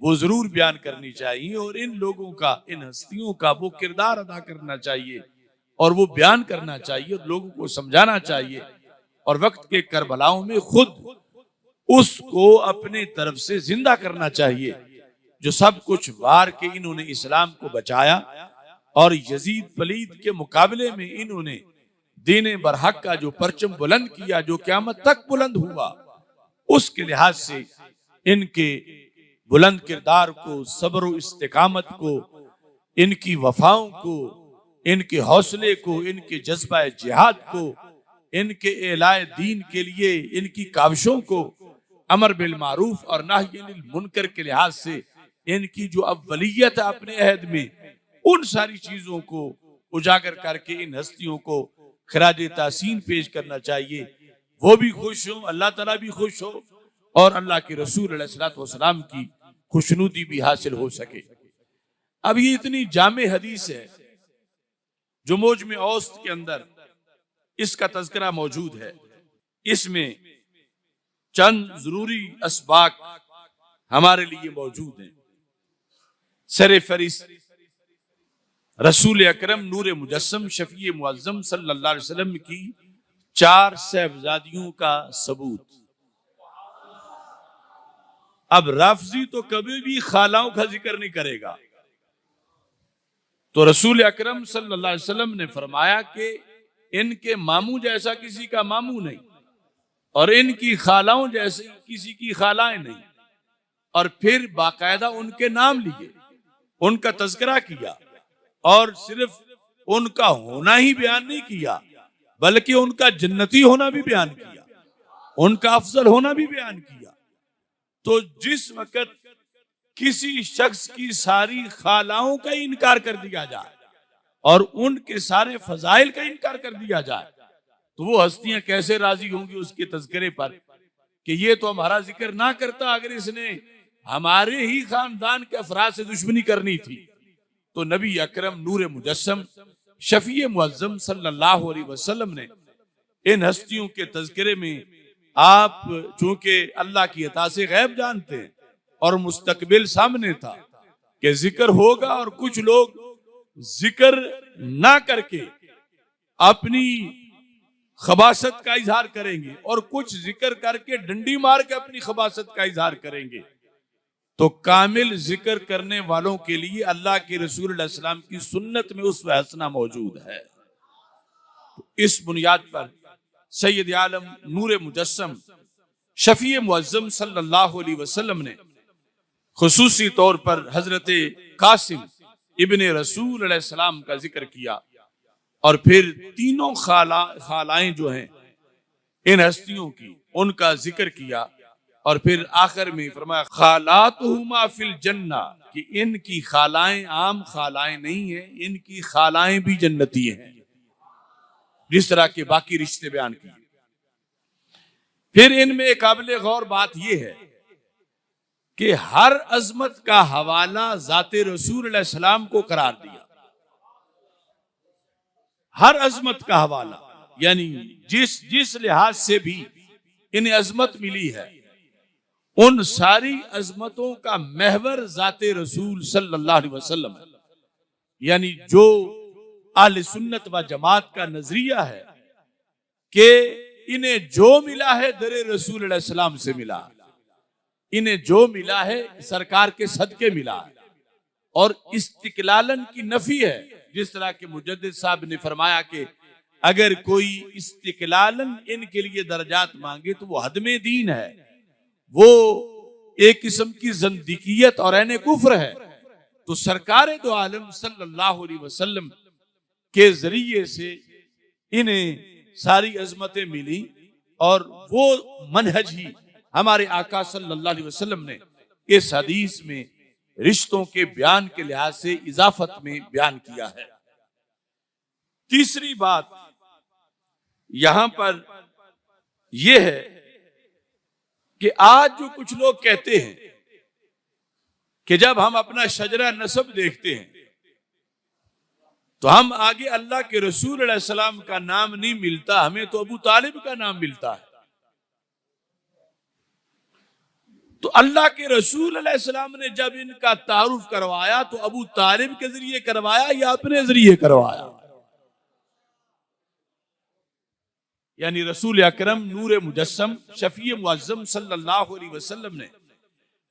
वो जरूर बयान करनी चाहिए, और इन लोगों का, इन हस्तियों का वो किरदार अदा करना चाहिए और वो बयान करना चाहिए और लोगों को समझाना चाहिए। और वक्त के करबलाओं में खुद उसको अपने तरफ से जिंदा करना चाहिए, जो सब कुछ वार के इन्होंने इस्लाम को बचाया और यजीद पलीद के मुकाबले में इन्होंने दीन बरहक का जो परचम बुलंद किया, जो क़यामत तक बुलंद हुआ, उसके लिहाज से इनके बुलंद किरदार को, सब्र और इस्तिकामत को, इनकी वफाओं को, इनके हौसले को, इनके जज्बा जिहाद को, इनके एलाए दीन के लिए इनकी काविशों को, अमर बिल मारूफ और नही अनिल मुनकर के लिहाज से इनकी जो अव्वलियत है अपने अहद में, उन सारी चीजों को उजागर करके इन हस्तियों को खराज तासीन पेश करना चाहिए। वो भी खुश हो, अल्लाह ताला भी खुश हो और अल्लाह के रसूल अलैहिस्सलातु वस्सलाम की खुशनुदी भी हासिल हो सके। अब ये इतनी जामे हदीस है जो मौजमे औसत के अंदर इसका तज़किरा मौजूद है। इसमें चंद जरूरी असबाक हमारे लिए मौजूद हैं। सरे फरिस्त रसूल अकरम नूर मुजस्सम शफी मुअज़्ज़म सल्लल्लाहु अलैहि वसल्लम की 4 साहबजादियों का सबूत। अब राफजी तो कभी भी खालाओं का जिक्र नहीं करेगा, तो रसूल अकरम सल्लल्लाहु अलैहि वसल्लम ने फरमाया कि इनके मामू जैसा किसी का मामू नहीं और इनकी खालाओं जैसी किसी की खालाएं नहीं। और फिर बाकायदा उनके नाम लिए, उनका तज़किरा किया और सिर्फ उनका होना ही बयान नहीं किया बल्कि उनका जन्नती होना भी बयान किया, उनका अफजल होना भी बयान किया। तो जिस वक्त किसी शख्स की सारी खालाओं का इनकार कर दिया जाए और उनके सारे फजाइल का इनकार कर दिया जाए तो वो हस्तियां कैसे राजी होंगी उसके तज़किरे पर कि ये तो हमारा जिक्र ना करता अगर इसने हमारे ही खानदान के अफराद से दुश्मनी करनी थी। तो नबी अकरम नूर मुजस्सम शफी मुअज़्ज़म सल्लल्लाहु अलैहि वसल्लम ने इन हस्तियों के तज़किरे में, आप चूंकि अल्लाह की अता से गैब जानते हैं और मुस्तकबिल सामने था कि जिक्र होगा और कुछ लोग जिक्र ना करके अपनी खबासत का इजहार करेंगे और कुछ जिक्र करके डंडी मार के अपनी खबासत का इजहार करेंगे। तो कामिल जिक्र करने वालों के लिए अल्लाह के रसूल सल्लल्लाहु अलैहि वसल्लम की सुन्नत में उसवा हसना मौजूद है। तो इस बुनियाद पर सैयद आलम नूर मुजस्सम शफी मुअज़्ज़म सल्लल्लाहु अलैहि वसल्लम ने खुसूसी तौर पर हजरत कासिम इब्ने रसूल अलैहिस्सलाम का जिक्र किया और फिर तीनों खालाएं जो हैं इन हस्तियों की उनका जिक्र किया और फिर आखिर में फरमाया खालातुहुमा फिल जन्ना, कि इनकी खालाएं आम खालाएं नहीं है, इनकी खालाएं भी जन्नती हैं, जिस तरह के बाकी रिश्ते बयान किए। फिर इनमें काबिल गौर बात यह है कि हर अजमत का हवाला जाते रसूल अलैहि सलाम को करार दिया। हर अजमत का हवाला यानी जिस लिहाज से भी इन्हें अजमत मिली है उन सारी अजमतों का महवर जाते रसूल सल्लल्लाहु अलैहि वसल्लम है। यानी जो अहले सुन्नत व जमात का नजरिया है कि इन्हें जो मिला है दरे रसूल अलैहि सलाम से मिला, इन्हें जो मिला है सरकार के सदके मिला है और इस्तिकलालन की नफी है। जिस तरह के मुजद्दिद साहब ने फरमाया कि अगर कोई इस्तिकलालन इनके लिए दर्जात मांगे तो वो हदमे दीन है, वो एक किस्म की ज़ंदीकियत और ऐने कुफ्र है। तो सरकार दो आलम सल्लल्लाहु अलैहि वसल्लम के जरिए से इन्हें सारी अजमतें मिली और वो मनहज ही हमारे आका सल्लल्लाहु अलैहि वसल्लम ने इस हदीस में रिश्तों के बयान के लिहाज से इजाफत में बयान किया है। तीसरी बात यहां पर यह है कि आज जो कुछ लोग कहते हैं कि जब हम अपना शजरा नसब देखते हैं तो हम आगे अल्लाह के रसूल अलैहि सलाम का नाम नहीं मिलता, हमें तो अबू तालिब का नाम मिलता है। तो अल्लाह के रसूल अलैहि सलाम ने जब इनका तारुफ करवाया तो अबू तालिब के जरिए करवाया या अपने जरिए करवाया? यानी रसूल अकरम नूर मुजस्सम शफी मुअज़्ज़म सल्लल्लाहु अलैहि वसल्लम ने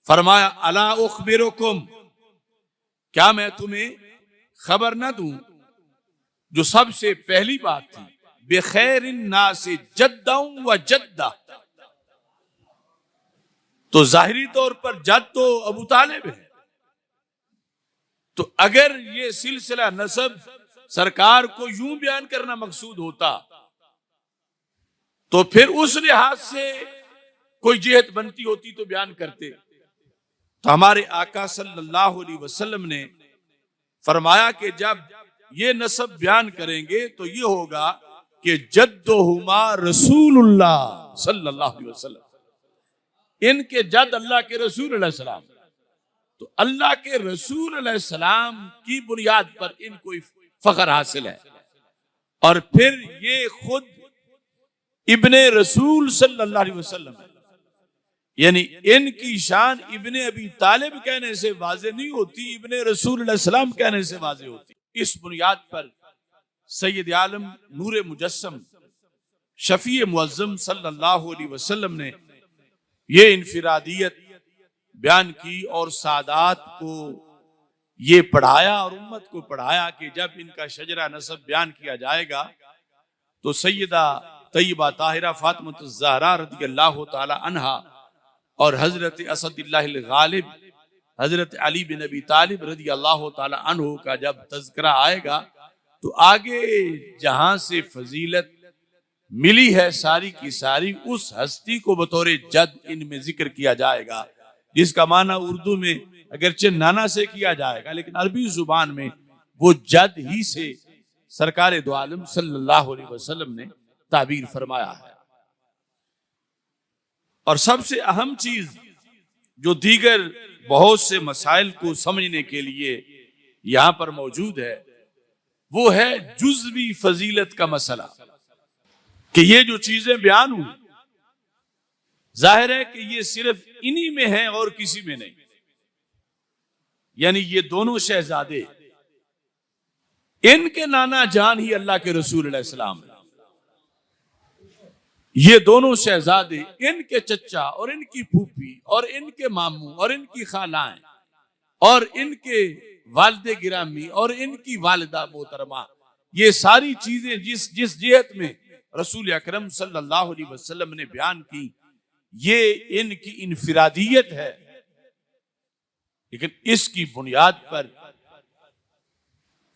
फरमाया अला उखबिरुकुम, क्या मैं तुम्हें खबर ना दूं जो सबसे पहली बात थी, बेखैरिन नासे जद्दम व जद्दा। तो जाहिरी तौर पर जद तो अबू तालिब है, तो अगर ये सिलसिला नसब सरकार को यूं बयान करना मकसूद होता तो फिर उस लिहाज से कोई जेहत बनती होती तो बयान करते। तो हमारे आका सल्लल्लाहु अलैहि वसल्लम ने फरमाया कि जब ये नसब बयान करेंगे तो ये होगा कि जद्दुहुमा रसूलुल्लाह सल्लल्लाहु अलैहि वसल्लम, इनके जद अल्लाह के रसूल अलैहि सलाम। तो अल्लाह के रसूल अलैहिस्सलाम की बुनियाद पर इनको फख्र हासिल है। और फिर ये खुद इब्ने रसूल सल्लल्लाहु अलैहि वसल्लम है, यानी इनकी शान इब्ने अबी तालिब कहने से वाज़े नहीं होती, इब्ने रसूल अलैहिस्सलाम कहने से वाज़े होती। इस बुनियाद पर सैयद आलम नूर मुजस्सम शफी मुअज्जम सल्लल्लाहु अलैहि वसल्लम ने ये इनफिरादियत बयान की और सादात को ये पढ़ाया और उम्मत को पढ़ाया कि जब इनका शजरा नसब बयान किया जाएगा तो सैयदा तैयबा ताहिरा फातिमतुज़ ज़हरा रज़ियल्लाहु ताला अन्हा और हजरत असदुल्लाहिल गालिब हजरत अली बिन अबी तालिब रज़ियल्लाहु ताला अन्हु का जब तज़किरा आएगा तो आगे जहां से फजीलत मिली है सारी की सारी उस हस्ती को बतौर जद इनमें जिक्र किया जाएगा, जिसका माना उर्दू में अगरचे नाना से किया जाएगा लेकिन अरबी जुबान में वो जद ही से सरकार दो आलम सल्लल्लाहु अलैहि वसल्लम ने ताबीर फरमाया है। और सबसे अहम चीज जो दीगर बहुत से मसाइल को समझने के लिए यहां पर मौजूद है वो है जुज़वी फजीलत का मसला, कि ये जो चीजें बयान हुई जाहिर है कि ये सिर्फ इन्हीं में है और किसी में नहीं। यानी ये दोनों शहजादे, इनके नाना जान ही अल्लाह के रसूल अलैहि सलाम है। ये दोनों शहजादे, इनके चचा और इनकी फूफी और इनके मामू और इनकी खालाएं और इनके वालिद गिरामी और इनकी वालिदा मोहतरमा, ये सारी चीजें जिस जिस जिहत में रसूल अकरम सल्लल्लाहु अलैहि वसल्लम ने बयान की, ये इनकी इनफिरादियत है। लेकिन इसकी बुनियाद पर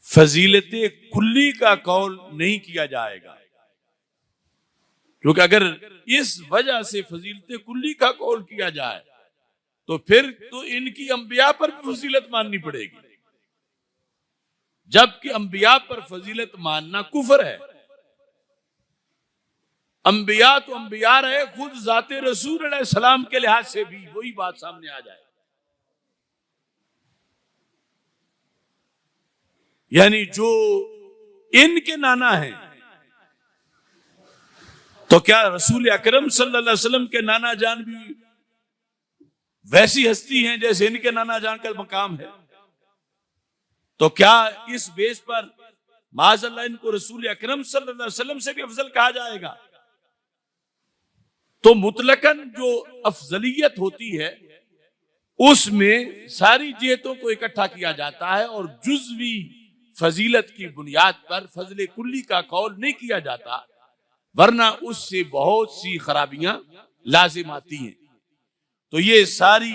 फजीलत कुल्ली का कौल नहीं किया जाएगा, क्योंकि अगर इस वजह से फजीलत कुल्ली का कौल किया जाए तो फिर तो इनकी अंबिया पर भी फजीलत माननी पड़ेगी, जबकि अंबिया पर फजीलत मानना कुफर है। अंबिया तो अंबिया रहे, खुद जाते रसूल अलैहि सलाम के लिहाज से भी वही बात सामने आ जाए। यानी जो इनके नाना हैं तो क्या रसूल अकरम सल्लल्लाहु अलैहि वसल्लम के नाना जान भी वैसी हस्ती हैं जैसे इनके नाना जान का मकाम है? तो क्या इस बेस पर माज़अल्लाह इनको रसूल अकरम सल्लल्लाहु अलैहि वसल्लम से भी अफजल कहा जाएगा? तो मुतलकन जो अफजलियत होती है उसमें सारी जिहतों को इकट्ठा किया जाता है और जुज़वी फजीलत की बुनियाद पर फजले कुल्ली का कौल नहीं किया जाता, वरना उससे बहुत सी खराबियां लाजिम आती हैं। तो ये सारी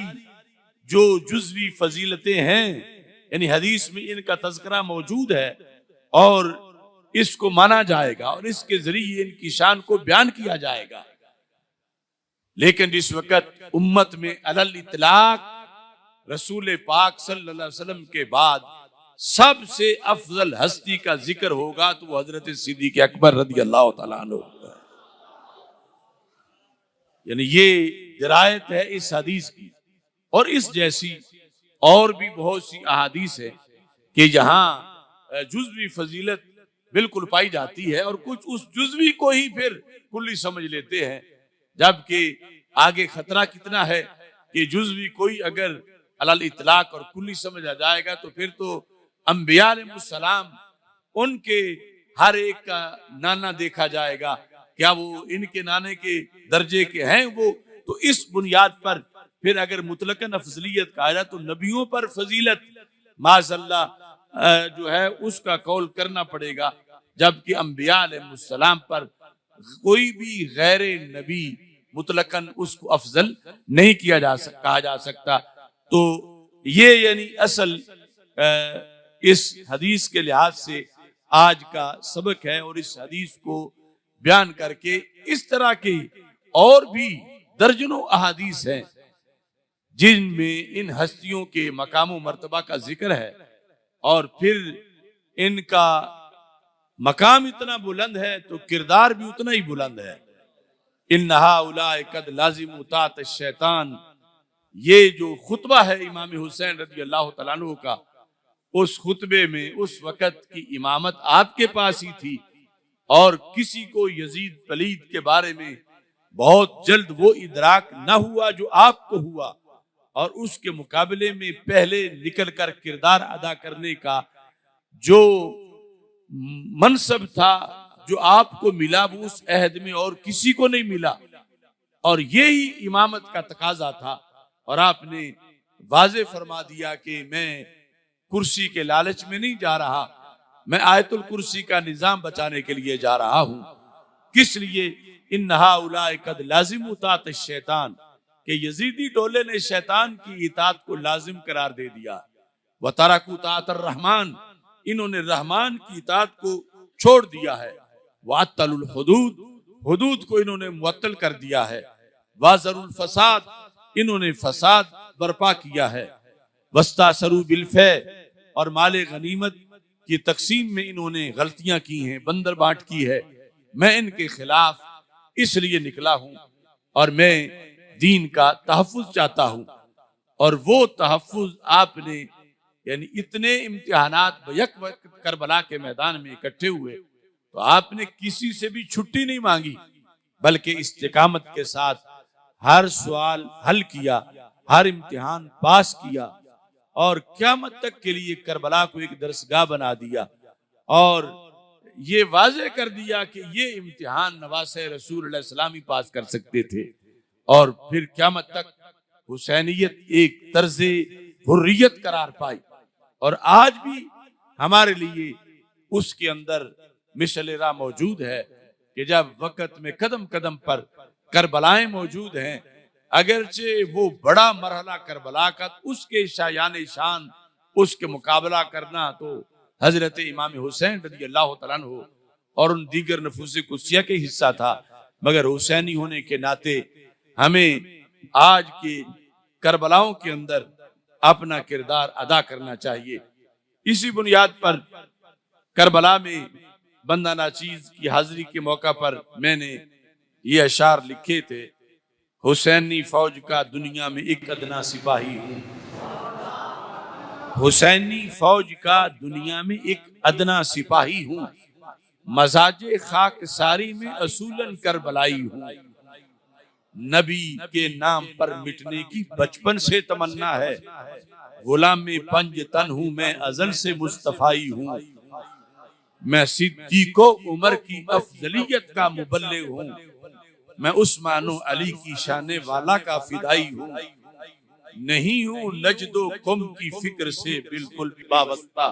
जो जुज़वी फजीलतें हैं, यानी हदीस में इनका तज़किरा मौजूद है और इसको माना जाएगा और इसके जरिए इनकी शान को बयान किया जाएगा। लेकिन जिस वक़्त उम्मत में अलल इतलाक रसूल पाक सल्लल्लाहु अलैहि वसल्लम के बाद सबसे अफजल हस्ती का जिक्र होगा तो वो हजरत सिद्दीक़ अकबर रज़ियल्लाहु ताला अन्हु है। यानी ये दरायत है इस हदीस की, और इस जैसी और भी बहुत सी अहादीस है कि जहां जुज़वी फजीलत बिल्कुल पाई जाती है और कुछ उस जुज़वी को ही फिर कुल्ली समझ लेते हैं, जबकि आगे खतरा कितना है कि जुज़वी कोई अगर अलल इतलाक और कुल्ली समझ आ जाएगा तो फिर तो अंबिया अलैहिस्सलाम उनके हर एक का नाना देखा जाएगा, क्या वो इनके नाने के दर्जे के हैं वो? तो इस बुनियाद पर फिर अगर मुतलकन अफजलियत कहा जाए तो नबियों पर फजीलत माज़अल्लाह जो है उसका कौल करना पड़ेगा, जबकि अंबिया अलैहिस्सलाम पर कोई भी गैर नबी मुतलकन उसको अफजल नहीं किया कहा जा सकता। तो ये यानी असल इस हदीस के लिहाज से आज का सबक है, और इस हदीस को बयान करके इस तरह की और भी दर्जनों अहादीस हैं जिनमें इन हस्तियों के मकाम व मर्तबा का जिक्र है, और फिर इनका मकाम इतना बुलंद है तो किरदार भी उतना ही बुलंद है। इन्नहा उलाए कद लाजिमु तात शैतान ये जो खुतबा है इमाम हुसैन रज़ी अल्लाह तआला अन्हु का, उस खुतबे में उस वक़्त की इमामत आपके पास ही थी और किसी को यजीद पलीद के बारे में बहुत जल्द वो इदराक न हुआ जो आपको हुआ, और उसके मुकाबले में पहले निकल कर किरदार अदा करने का जो मनसब था, जो आपको मिला, वो उस अहद में और किसी को नहीं मिला, और यही इमामत का तकाजा था। और आपने वाज़े फरमा दिया कि मैं कुर्सी के लालच में नहीं जा रहा, मैं आयतुल कुर्सी का निजाम बचाने के लिए जा रहा हूं। किस लिए? इन्नहा उलाए कद लाजिम तात शैतान, कि यजीदी टोले ने शैतान की इतात को लाजिम करार दे दिया। व तराकू तात रहमान, इन्होंने रहमान की इतात को छोड़ दिया है। वातलुल हुदूद, हुदूद को इन्होंने मुअत्तल कर दिया है। वाजरुल फसाद, इन्होंने फसाद बर्पा किया है। वस्तासरू बिलफे, और माले गनीमत की तकसीम में इन्होंने गलतियां की हैं, बंदर बांट की है। मैं इनके खिलाफ इसलिए निकला हूं और मैं दीन का तहफ़्फ़ुज़ चाहता हूं। और वो तहफ़्फ़ुज़ आपने, यानी इतने इम्तिहानात बयक वक्त करबला के मैदान में इकट्ठे हुए, तो आपने किसी से भी छुट्टी नहीं मांगी, बल्कि इस्तिकामत के साथ हर सवाल हल किया, हर इम्तिहान पास किया, और क़यामत तक के लिए करबला को एक दरसगाह बना दिया, और ये वाज़े कर दिया कि ये इम्तिहान नवासे रसूल अलैहि सलाम ही पास कर सकते थे। और फिर क़यामत तक हुसैनियत एक तर्ज़े हुर्रियत करार पाई, और आज भी हमारे लिए उसके अंदर मिशल-ए-राह मौजूद है कि जब वक़्त में कदम कदम पर करबलाएं मौजूद हैं, अगरचे वो बड़ा मरहला करबला का, उसके शायान शान उसके मुकाबला करना तो हजरत इमाम हुसैन रज़ी अल्लाह तआला अन्हु और उन दीगर नफूस कुदसिया के हिस्सा था। मगर हुसैनी होने के नाते हमें आज के करबलाओं के अंदर अपना किरदार अदा करना चाहिए। इसी बुनियाद पर करबला में बंदा नाचीज की हाजिरी के मौका पर मैंने ये अशार लिखे थे। हुसैनी फौज का दुनिया में एक अदना सिपाही हूँ, हुसैनी फौज का दुनिया में एक अदना सिपाही हूँ, मजाजे खाक सारी में असूलन करबलाई हूँ। नबी के नाम पर मिटने की बचपन से तमन्ना है, गुलाम में पंज तन हूँ, मैं अजल से मुस्तफाई हूँ। मैं सिद्दीको उमर की अफजलियत का मुबल्लिग हूँ, मैं उस्मानो अली की शाने वाला का फिदाई हूँ। नहीं हूँ नजदो कुम की फिक्र से बिल्कुल भी वाबस्ता,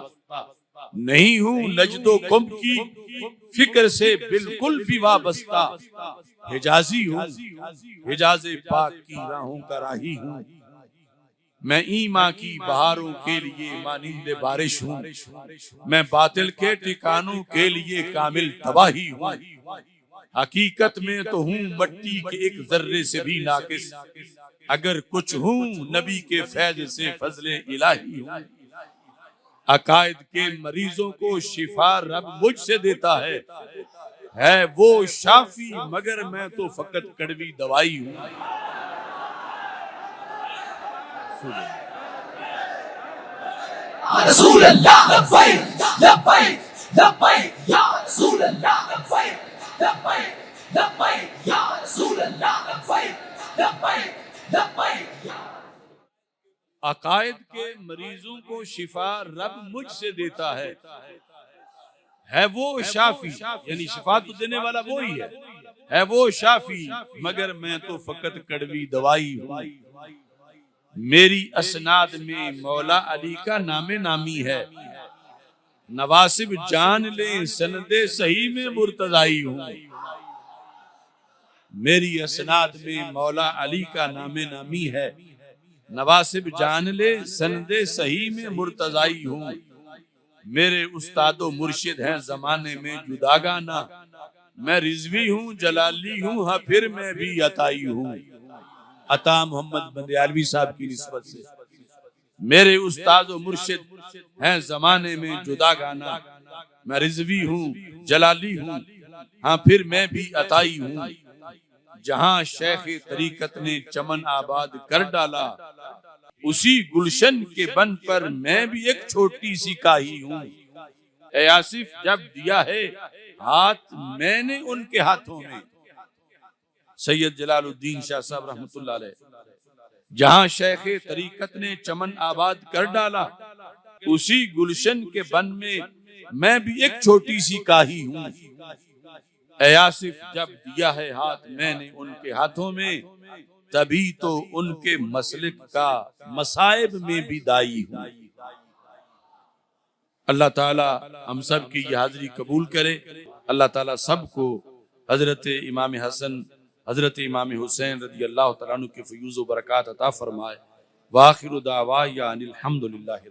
नहीं हूँ नजदो कुम की फिक्र से बिल्कुल भी वाबस्ता। हिजाजी हूँ, हिजाज़े पाक की राहों का राही हूँ। मैं ईमा की बहारों के लिए मानिंदे बारिश हूँ, मैं बातिल के ठिकानों के लिए कामिल तबाही हूँ। हकीकत में तो हूँ मट्टी के एक जर्रे से भी नाकिस, अगर कुछ हूँ नबी के फैज से फजले इलाही हूँ। अकायद के मरीजों को शिफा रब मुझसे देता है वो शाफी, मगर मैं तो फकत कड़वी दवाई हूँ। रसूल अल्लाह लब्बैक लब्बैक लब्बैक या रसूल अल्लाह लब्बैक लब्बैक लब्बैक या रसूल अल्लाह लब्बैक लब्बैक लब्बैक या। अकायद के मरीजों को शिफा रब मुझसे देता है वो शाफी, यानी शिफा तो देने वाला वो ही है वो शाफी, मगर मैं तो फकत कड़वी दवाई हूँ। मेरी असनाद में मौला अली का नामे नामी है, नवासिब जान ले सनदे सही में मुर्तजाई हूँ। मेरी असनाद में मौला अली का नामे नामी है, नवासिब जान ले सनदे सही में मुर्तजाई हूँ। मेरे उस्तादो मुर्शिद हैं जमाने में जुदागाना, मैं रिजवी हूँ जलाली हूँ, हाँ फिर मैं भी अताई हूँ। अता मोहम्मद बंदियालवी साहब की निस्बत से मेरे उस्तादो मुर्शिद हैं जमाने में जुदागाना, मैं रिजवी हूँ जलाली हूँ, हाँ फिर मैं भी अताई हूँ। जहां शेख तरीकत ने चमन आबाद कर डाला, उसी गुलशन के बन पर मैं भी एक छोटी सी काही हूं। ए आसिफ, जब दिया है हाथ मैंने उनके हाथों में। सैयद जलालुद्दीन शाह साहब रहमतुल्लाह अलैह, जहां शेख तरीकत ने चमन आबाद कर डाला, उसी गुलशन के बन में मैं भी एक छोटी सी काही हूं। ए आसिफ, जब दिया है हाथ मैंने उनके हाथों में, तभी तो उनके मसलिक का मसाइब में भी दाई हूं। अल्लाह ताला हम सब की ये हाजिरी कबूल करे। अल्लाह ताला सबको हजरत इमाम हसन, हजरत इमाम हुसैन रज़ी अल्लाह तआला अन्हु के फयूज़ व बरक़ात अता फरमाए। वाखिरु दावा या अनिल हम्दुलिल्लाहि।